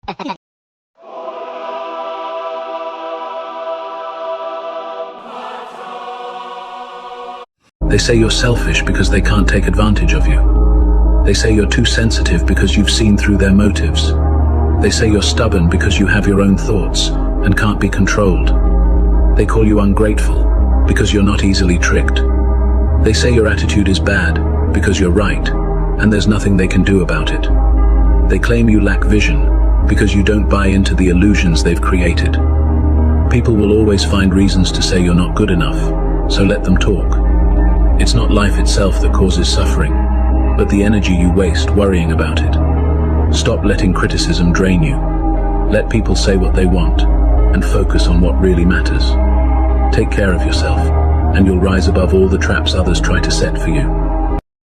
They say you're selfish because they can't take advantage of you. They say you're too sensitive because you've seen through their motives. They say you're stubborn because you have your own thoughts and can't be controlled. They call you ungrateful because you're not easily tricked. They say your attitude is bad because you're right, and there's nothing they can do about it. They claim you lack vision because you don't buy into the illusions they've created. People will always find reasons to say you're not good enough, so let them talk. It's not life itself that causes suffering, but the energy you waste worrying about it. Stop letting criticism drain you. Let people say what they want, and focus on what really matters. Take care of yourself, and you'll rise above all the traps others try to set for you.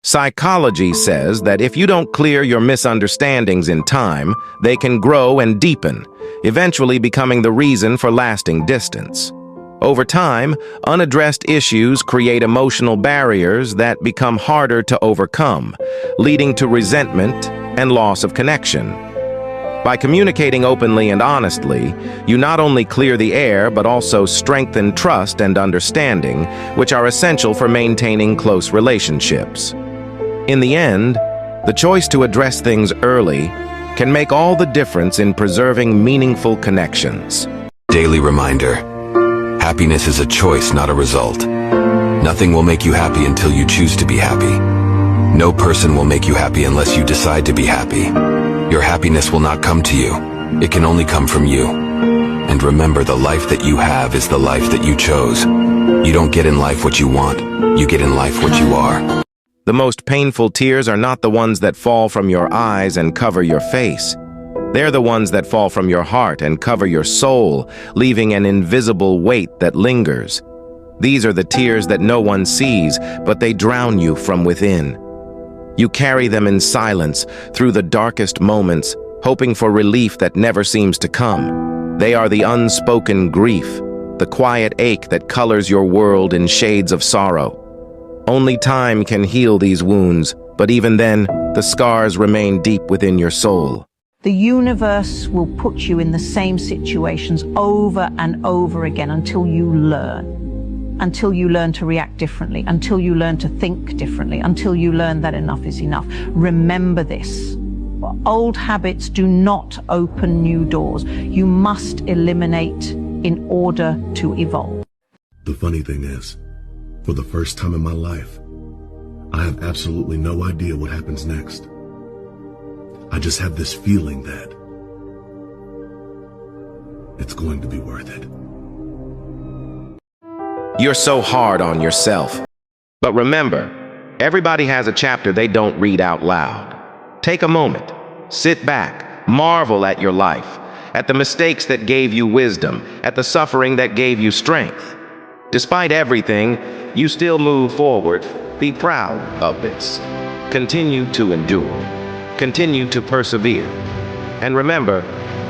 Psychology says that if you don't clear your misunderstandings in time, they can grow and deepen, eventually becoming the reason for lasting distance. Over time, unaddressed issues create emotional barriers that become harder to overcome, leading to resentment and loss of connection. By communicating openly and honestly, you not only clear the air but also strengthen trust and understanding, which are essential for maintaining close relationships. In the end, the choice to address things early can make all the difference in preserving meaningful connections. Daily reminder: happiness is a choice, not a result. Nothing will make you happy until you choose to be happy. No person will make you happy unless you decide to be happy. Your happiness will not come to you. It can only come from you. And remember, the life that you have is the life that you chose. You don't get in life what you want. You get in life what you are. The most painful tears are not the ones that fall from your eyes and cover your face. They're the ones that fall from your heart and cover your soul, leaving an invisible weight that lingers. These are the tears that no one sees, but they drown you from within. You carry them in silence through the darkest moments, hoping for relief that never seems to come. They are the unspoken grief, the quiet ache that colors your world in shades of sorrow. Only time can heal these wounds, but even then, the scars remain deep within your soul. The universe will put you in the same situations over and over again until you learn. Until you learn to react differently, until you learn to think differently, until you learn that enough is enough. Remember this. Old habits do not open new doors. You must eliminate in order to evolve. The funny thing is, for the first time in my life, I have absolutely no idea what happens next. I just have this feeling that it's going to be worth it. You're so hard on yourself. But remember, everybody has a chapter they don't read out loud. Take a moment, sit back, marvel at your life, at the mistakes that gave you wisdom, at the suffering that gave you strength. Despite everything, you still move forward. Be proud of this. Continue to endure. Continue to persevere. And remember,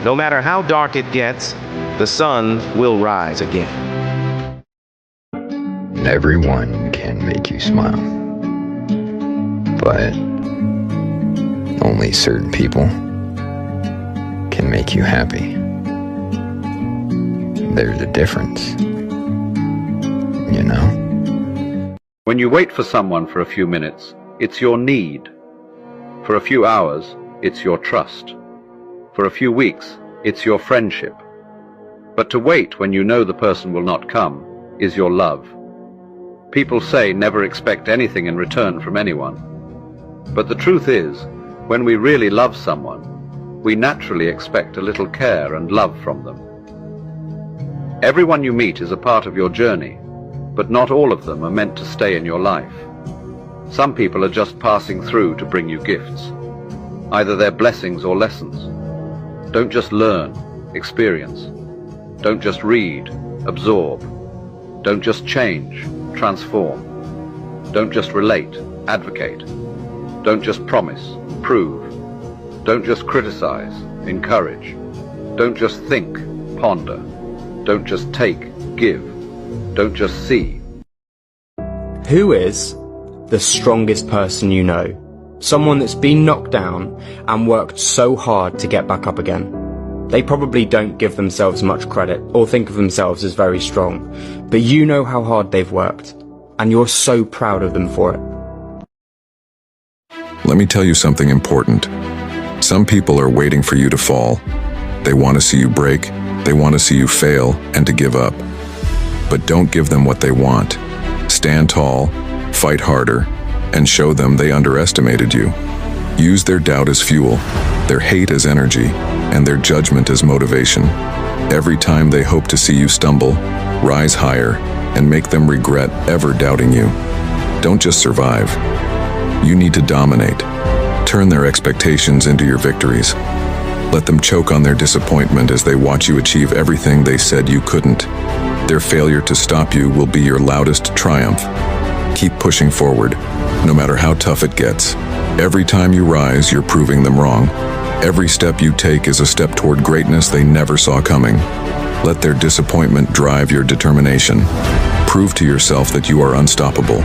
no matter how dark it gets, the sun will rise again. Everyone can make you smile, but only certain people can make you happy. There's a difference, you know? When you wait for someone for a few minutes, it's your need. For a few hours, it's your trust. For a few weeks, it's your friendship. But to wait when you know the person will not come is your love. People say never expect anything in return from anyone. But the truth is, when we really love someone, we naturally expect a little care and love from them. Everyone you meet is a part of your journey, but not all of them are meant to stay in your life. Some people are just passing through to bring you gifts, either their blessings or lessons. Don't just learn, experience. Don't just read, absorb. Don't just change, transform. Don't just relate, advocate. Don't just promise, prove. Don't just criticize, encourage. Don't just think, ponder. Don't just take, give. Don't just see. Who is the strongest person you know? Someone that's been knocked down and worked so hard to get back up again. They probably don't give themselves much credit or think of themselves as very strong, but you know how hard they've worked, and you're so proud of them for it. Let me tell you something important. Some people are waiting for you to fall. They want to see you break, they want to see you fail and to give up. But don't give them what they want. Stand tall, fight harder, and show them they underestimated you. Use their doubt as fuel, their hate as energy, and their judgment as motivation. Every time they hope to see you stumble, rise higher, and make them regret ever doubting you. Don't just survive. You need to dominate. Turn their expectations into your victories. Let them choke on their disappointment as they watch you achieve everything they said you couldn't. Their failure to stop you will be your loudest triumph. Keep pushing forward, no matter how tough it gets. Every time you rise, you're proving them wrong. Every step you take is a step toward greatness they never saw coming. Let their disappointment drive your determination. Prove to yourself that you are unstoppable.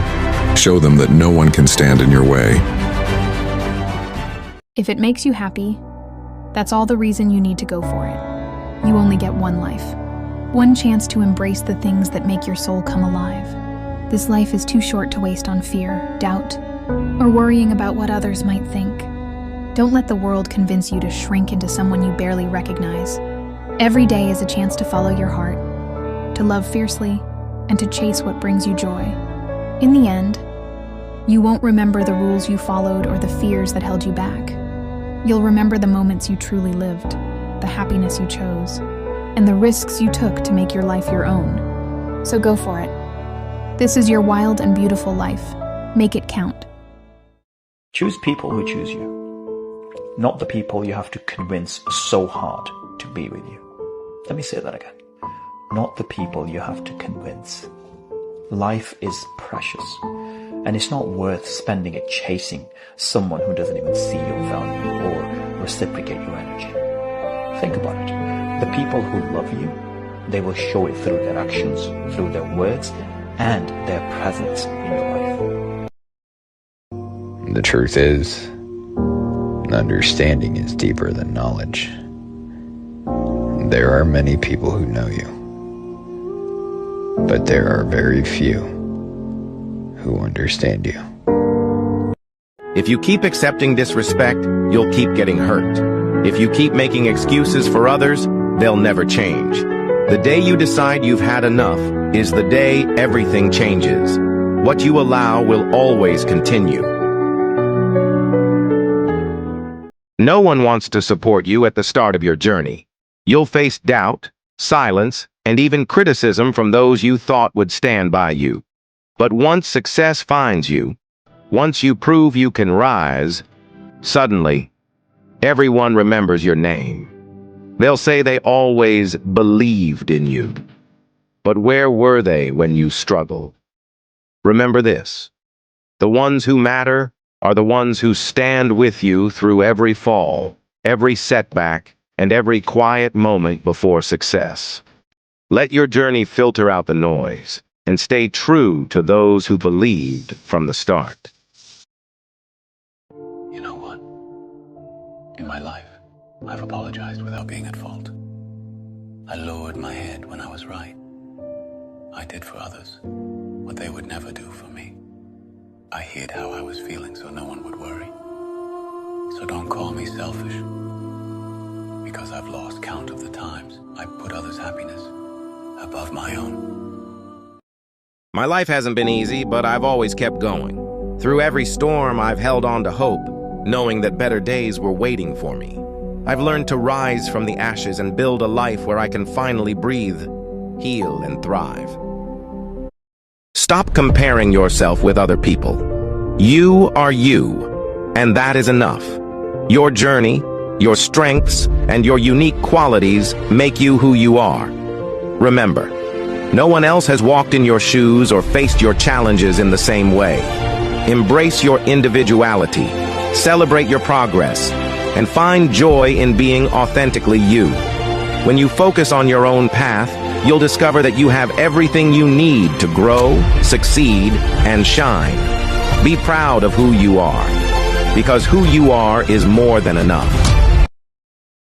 Show them that no one can stand in your way. If it makes you happy, that's all the reason you need to go for it. You only get one life. One chance to embrace the things that make your soul come alive. This life is too short to waste on fear, doubt, or worrying about what others might think. Don't let the world convince you to shrink into someone you barely recognize. Every day is a chance to follow your heart, to love fiercely, and to chase what brings you joy. In the end, you won't remember the rules you followed or the fears that held you back. You'll remember the moments you truly lived, the happiness you chose, and the risks you took to make your life your own. So go for it. This is your wild and beautiful life. Make it count. Choose people who choose you, not the people you have to convince so hard to be with you. Let me say that again. Not the people you have to convince. Life is precious, and it's not worth spending it chasing someone who doesn't even see your value or reciprocate your energy. Think about it. The people who love you, they will show it through their actions, through their words, and their presence in your life. The truth is, understanding is deeper than knowledge. There are many people who know you, but there are very few who understand you. If you keep accepting disrespect, you'll keep getting hurt. If you keep making excuses for others, they'll never change. The day you decide you've had enough is the day everything changes. What you allow will always continue. No one wants to support you at the start of your journey. You'll face doubt, silence, and even criticism from those you thought would stand by you. But once success finds you, once you prove you can rise, suddenly, everyone remembers your name. They'll say they always believed in you. But where were they when you struggled? Remember this: the ones who matter are the ones who stand with you through every fall, every setback, and every quiet moment before success. Let your journey filter out the noise and stay true to those who believed from the start. You know what? In my life, I've apologized without being at fault. I lowered my head when I was right. I did for others what they would never do for me. I hid how I was feeling so no one would worry. So don't call me selfish, because I've lost count of the times I put others' happiness above my own. My life hasn't been easy, but I've always kept going. Through every storm, I've held on to hope, knowing that better days were waiting for me. I've learned to rise from the ashes and build a life where I can finally breathe, heal, and thrive. Stop comparing yourself with other people. You are you, and that is enough. Your journey, your strengths, and your unique qualities make you who you are. Remember, no one else has walked in your shoes or faced your challenges in the same way. Embrace your individuality, celebrate your progress, and find joy in being authentically you. When you focus on your own path, you'll discover that you have everything you need to grow, succeed, and shine. Be proud of who you are, because who you are is more than enough.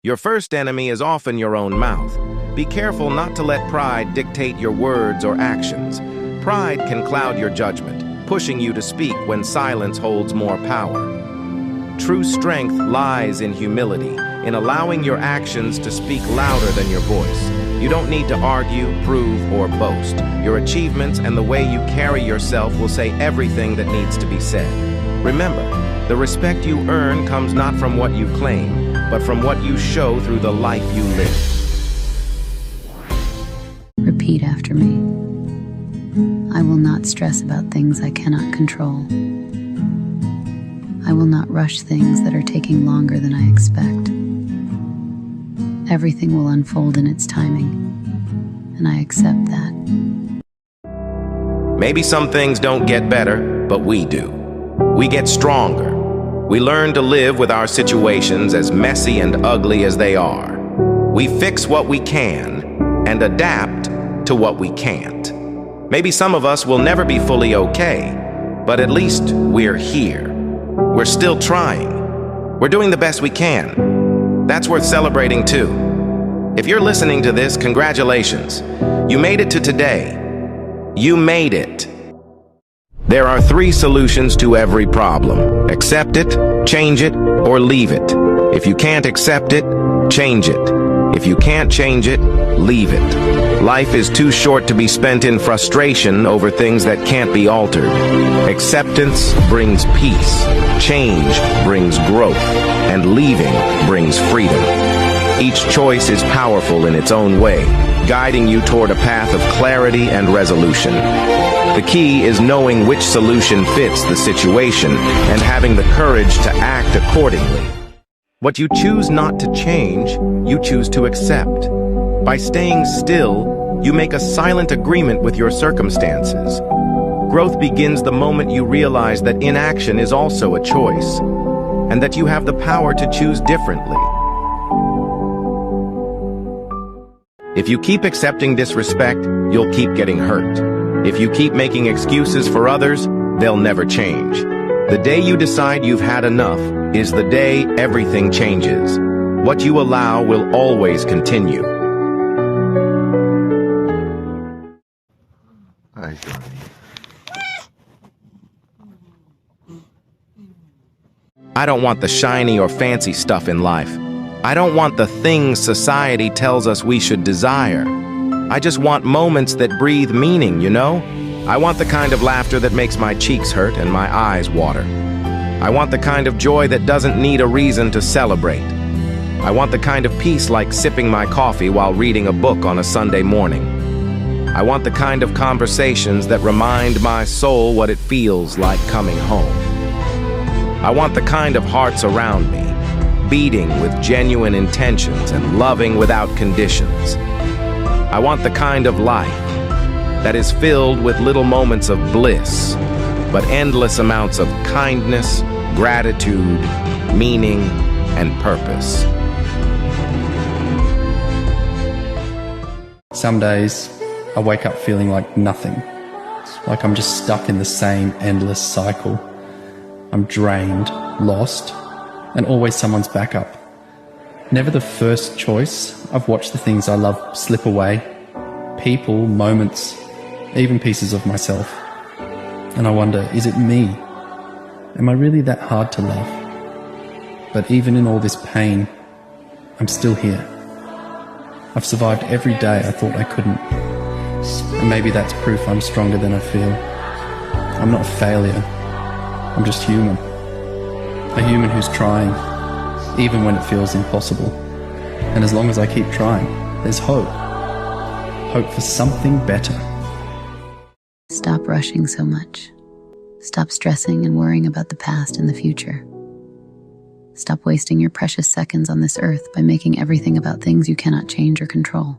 Your first enemy is often your own mouth. Be careful not to let pride dictate your words or actions. Pride can cloud your judgment, pushing you to speak when silence holds more power. True strength lies in humility, in allowing your actions to speak louder than your voice. You don't need to argue, prove, or boast. Your achievements and the way you carry yourself will say everything that needs to be said. Remember, the respect you earn comes not from what you claim, but from what you show through the life you live. Repeat after me. I will not stress about things I cannot control. I will not rush things that are taking longer than I expect. Everything will unfold in its timing, and I accept that. Maybe some things don't get better, but we do. We get stronger. We learn to live with our situations as messy and ugly as they are. We fix what we can and adapt to what we can't. Maybe some of us will never be fully okay, but at least we're here. We're still trying. We're doing the best we can. That's worth celebrating too. If you're listening to this, congratulations. You made it to today. You made it. There are 3 solutions to every problem. Accept it, change it, or leave it. If you can't accept it, change it. If you can't change it, leave it. Life is too short to be spent in frustration over things that can't be altered. Acceptance brings peace, change brings growth, and leaving brings freedom. Each choice is powerful in its own way, guiding you toward a path of clarity and resolution. The key is knowing which solution fits the situation and having the courage to act accordingly. What you choose not to change, you choose to accept. By staying still, you make a silent agreement with your circumstances. Growth begins the moment you realize that inaction is also a choice, and that you have the power to choose differently. If you keep accepting disrespect, you'll keep getting hurt. If you keep making excuses for others, they'll never change. The day you decide you've had enough is the day everything changes. What you allow will always continue. I don't want the shiny or fancy stuff in life. I don't want the things society tells us we should desire. I just want moments that breathe meaning, you know? I want the kind of laughter that makes my cheeks hurt and my eyes water. I want the kind of joy that doesn't need a reason to celebrate. I want the kind of peace like sipping my coffee while reading a book on a Sunday morning. I want the kind of conversations that remind my soul what it feels like coming home. I want the kind of hearts around me, beating with genuine intentions and loving without conditions. I want the kind of life that is filled with little moments of bliss, but endless amounts of kindness, gratitude, meaning, and purpose. Some days, I wake up feeling like nothing, like I'm just stuck in the same endless cycle. I'm drained, lost, and always someone's backup. Never the first choice. I've watched the things I love slip away. People, moments, even pieces of myself. And I wonder, is it me? Am I really that hard to love? But even in all this pain, I'm still here. I've survived every day I thought I couldn't. And maybe that's proof I'm stronger than I feel. I'm not a failure. I'm just human. A human who's trying, even when it feels impossible. And as long as I keep trying, there's hope. Hope for something better. Stop rushing so much. Stop stressing and worrying about the past and the future. Stop wasting your precious seconds on this earth by making everything about things you cannot change or control.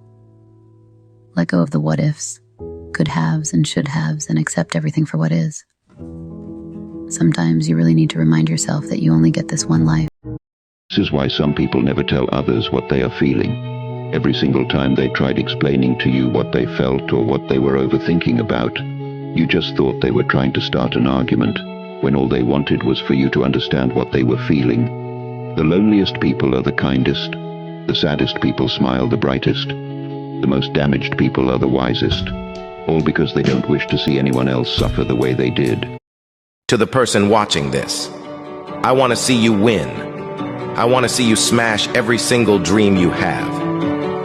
Let go of the what-ifs, could-haves and should-haves, and accept everything for what is. Sometimes you really need to remind yourself that you only get this one life. This is why some people never tell others what they are feeling. Every single time they tried explaining to you what they felt or what they were overthinking about, you just thought they were trying to start an argument, when all they wanted was for you to understand what they were feeling. The loneliest people are the kindest. The saddest people smile the brightest. The most damaged people are the wisest. All because they don't wish to see anyone else suffer the way they did. To the person watching this, I want to see you win. I want to see you smash every single dream you have.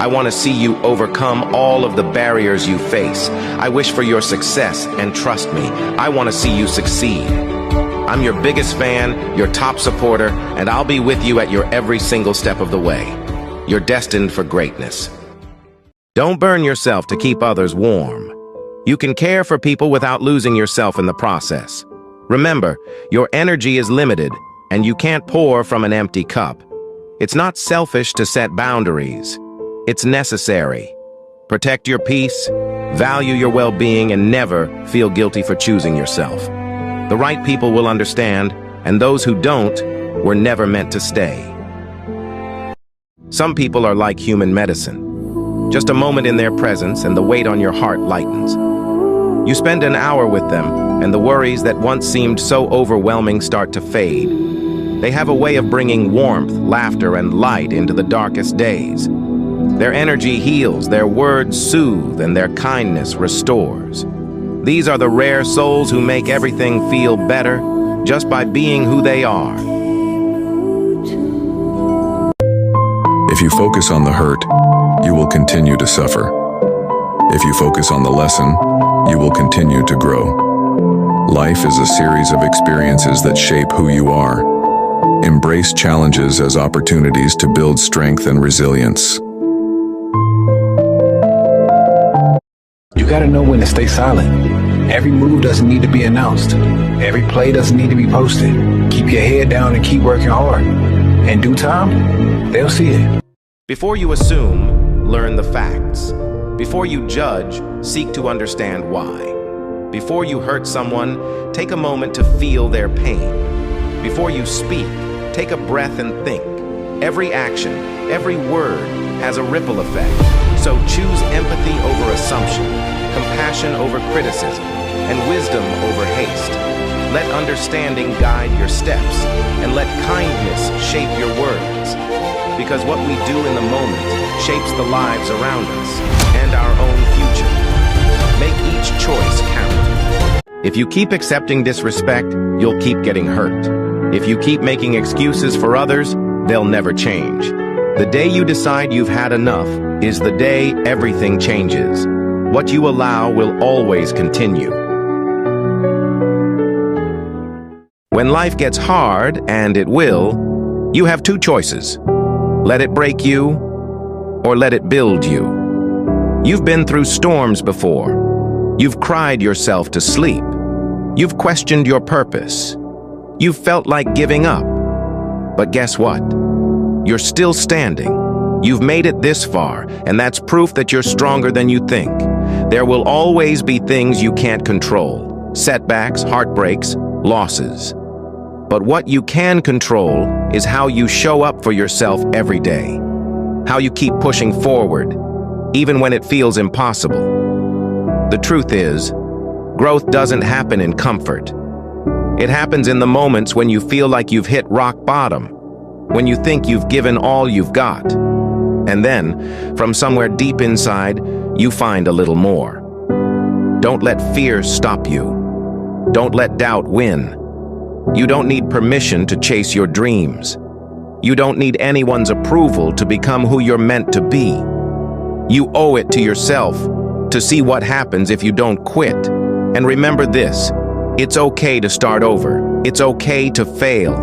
I want to see you overcome all of the barriers you face. I wish for your success, and trust me, I want to see you succeed. I'm your biggest fan, your top supporter, and I'll be with you at your every single step of the way. You're destined for greatness. Don't burn yourself to keep others warm. You can care for people without losing yourself in the process. Remember, your energy is limited, and you can't pour from an empty cup. It's not selfish to set boundaries. It's necessary. Protect your peace, value your well-being, and never feel guilty for choosing yourself. The right people will understand, and those who don't were never meant to stay. Some people are like human medicine. Just a moment in their presence and the weight on your heart lightens. You spend an hour with them, and the worries that once seemed so overwhelming start to fade. They have a way of bringing warmth, laughter, and light into the darkest days. Their energy heals, their words soothe, and their kindness restores. These are the rare souls who make everything feel better just by being who they are. If you focus on the hurt, you will continue to suffer. If you focus on the lesson, you will continue to grow. Life is a series of experiences that shape who you are. Embrace challenges as opportunities to build strength and resilience. You gotta know when to stay silent. Every move doesn't need to be announced. Every play doesn't need to be posted. Keep your head down and keep working hard. In due time, they'll see it. Before you assume, learn the facts. Before you judge, seek to understand why. Before you hurt someone, take a moment to feel their pain. Before you speak, take a breath and think. Every action, every word has a ripple effect. So choose empathy over assumption, compassion over criticism, and wisdom over haste. Let understanding guide your steps, and let kindness shape your words. Because what we do in the moment shapes the lives around us and our own future. Make each choice count. If you keep accepting disrespect, you'll keep getting hurt. If you keep making excuses for others, they'll never change. The day you decide you've had enough is the day everything changes. What you allow will always continue. When life gets hard, and it will, you have two choices. Let it break you, or let it build you. You've been through storms before. You've cried yourself to sleep. You've questioned your purpose. You've felt like giving up. But guess what? You're still standing. You've made it this far, and that's proof that you're stronger than you think. There will always be things you can't control. Setbacks, heartbreaks, losses. But what you can control is how you show up for yourself every day. How you keep pushing forward, even when it feels impossible. The truth is, growth doesn't happen in comfort. It happens in the moments when you feel like you've hit rock bottom, when you think you've given all you've got. And then, from somewhere deep inside, you find a little more. Don't let fear stop you. Don't let doubt win. You don't need permission to chase your dreams. You don't need anyone's approval to become who you're meant to be. You owe it to yourself to see what happens if you don't quit. And remember this, it's okay to start over. It's okay to fail.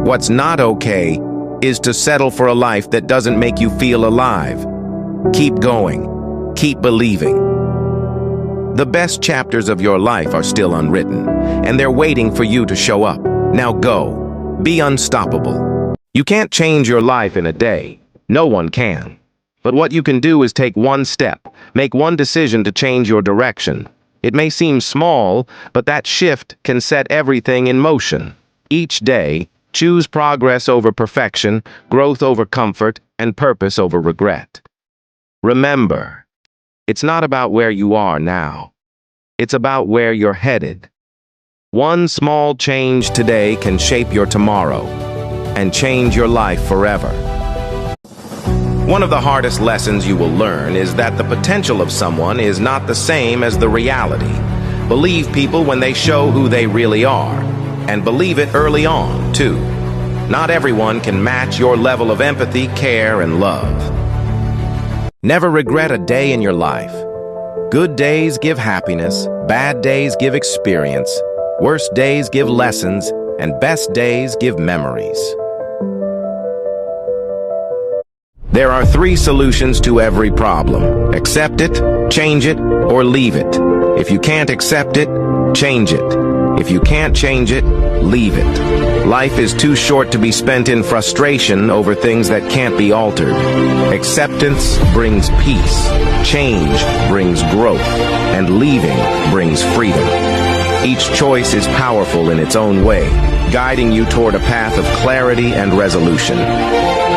What's not okay is to settle for a life that doesn't make you feel alive. Keep going. Keep believing. The best chapters of your life are still unwritten, and they're waiting for you to show up. Now go. Be unstoppable. You can't change your life in a day. No one can. But what you can do is take one step, make one decision to change your direction. It may seem small, but that shift can set everything in motion. Each day, choose progress over perfection, growth over comfort, and purpose over regret. Remember, it's not about where you are now. It's about where you're headed. One small change today can shape your tomorrow and change your life forever. One of the hardest lessons you will learn is that the potential of someone is not the same as the reality. Believe people when they show who they really are, and believe it early on, too. Not everyone can match your level of empathy, care, and love. Never regret a day in your life. Good days give happiness, bad days give experience, worst days give lessons, and best days give memories. There are 3 solutions to every problem. Accept it, change it, or leave it. If you can't accept it, change it. If you can't change it, leave it. Life is too short to be spent in frustration over things that can't be altered. Acceptance brings peace, change brings growth, and leaving brings freedom. Each choice is powerful in its own way, guiding you toward a path of clarity and resolution.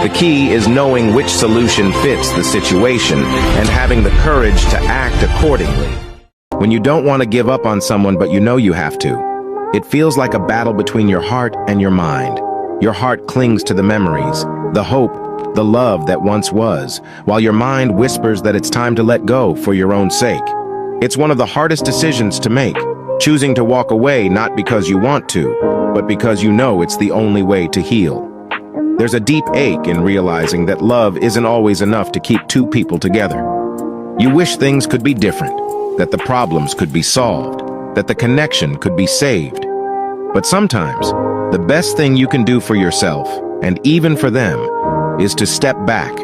The key is knowing which solution fits the situation and having the courage to act accordingly. When you don't want to give up on someone but you know you have to, it feels like a battle between your heart and your mind. Your heart clings to the memories, the hope, the love that once was, while your mind whispers that it's time to let go for your own sake. It's one of the hardest decisions to make, choosing to walk away not because you want to, but because you know it's the only way to heal. There's a deep ache in realizing that love isn't always enough to keep 2 people together. You wish things could be different, that the problems could be solved, that the connection could be saved. But sometimes, the best thing you can do for yourself, and even for them, is to step back,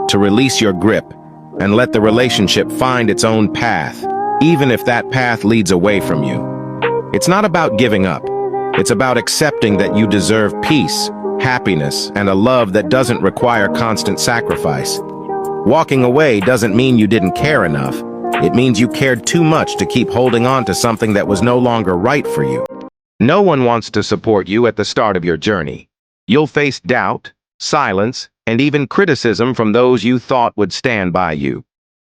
to release your grip, and let the relationship find its own path, even if that path leads away from you. It's not about giving up. It's about accepting that you deserve peace, happiness, and a love that doesn't require constant sacrifice. Walking away doesn't mean you didn't care enough. It means you cared too much to keep holding on to something that was no longer right for you. No one wants to support you at the start of your journey. You'll face doubt, silence, and even criticism from those you thought would stand by you.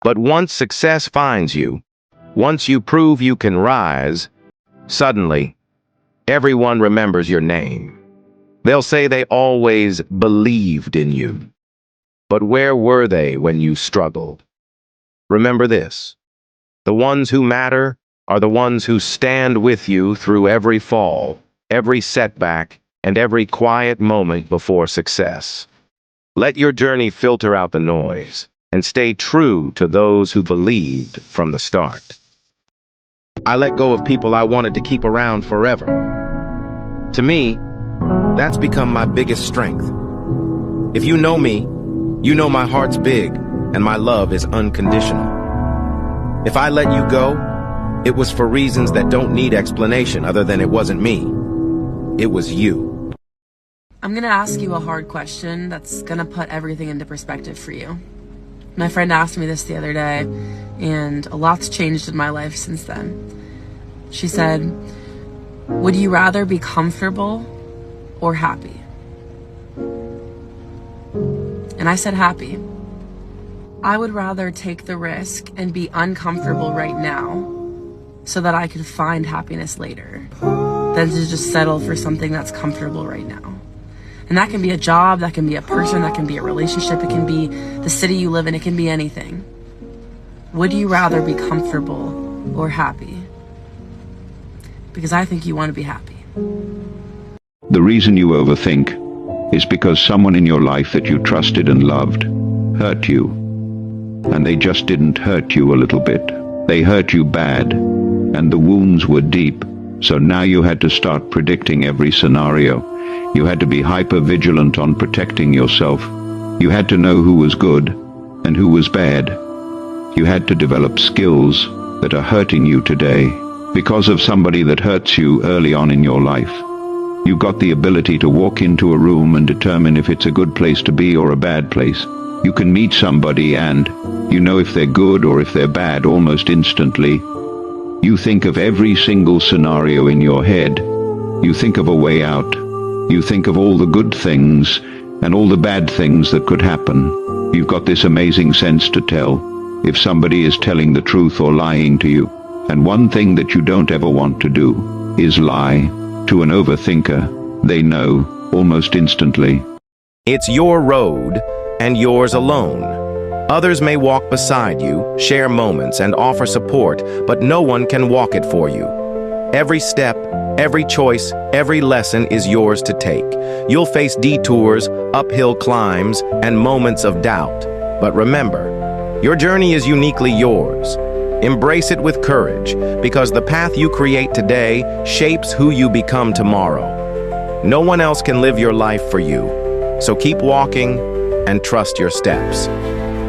But once success finds you, once you prove you can rise, suddenly, everyone remembers your name. They'll say they always believed in you. But where were they when you struggled? Remember this: the ones who matter are the ones who stand with you through every fall, every setback, and every quiet moment before success. Let your journey filter out the noise, and stay true to those who believed from the start. I let go of people I wanted to keep around forever. To me, that's become my biggest strength. If you know me, you know my heart's big, and my love is unconditional. If I let you go, it was for reasons that don't need explanation other than it wasn't me. It was you. I'm gonna ask you a hard question that's gonna put everything into perspective for you. My friend asked me this the other day, and a lot's changed in my life since then. She said, would you rather be comfortable or happy? And I said happy. I would rather take the risk and be uncomfortable right now so that I could find happiness later than to just settle for something that's comfortable right now. And that can be a job, that can be a person, that can be a relationship, it can be the city you live in, it can be anything. Would you rather be comfortable or happy? Because I think you want to be happy. The reason you overthink is because someone in your life that you trusted and loved hurt you. And they just didn't hurt you a little bit. They hurt you bad, and the wounds were deep. So now you had to start predicting every scenario. You had to be hyper-vigilant on protecting yourself. You had to know who was good and who was bad. You had to develop skills that are hurting you today because of somebody that hurts you early on in your life. You've got the ability to walk into a room and determine if it's a good place to be or a bad place. You can meet somebody and you know if they're good or if they're bad almost instantly. You think of every single scenario in your head. You think of a way out. You think of all the good things and all the bad things that could happen. You've got this amazing sense to tell if somebody is telling the truth or lying to you. And one thing that you don't ever want to do is lie. To an overthinker, they know almost instantly. It's your road, and yours alone. Others may walk beside you, share moments, and offer support, but no one can walk it for you. Every step, every choice, every lesson is yours to take. You'll face detours, uphill climbs, and moments of doubt. But remember, your journey is uniquely yours. Embrace it with courage, because the path you create today shapes who you become tomorrow. No one else can live your life for you, so keep walking and trust your steps.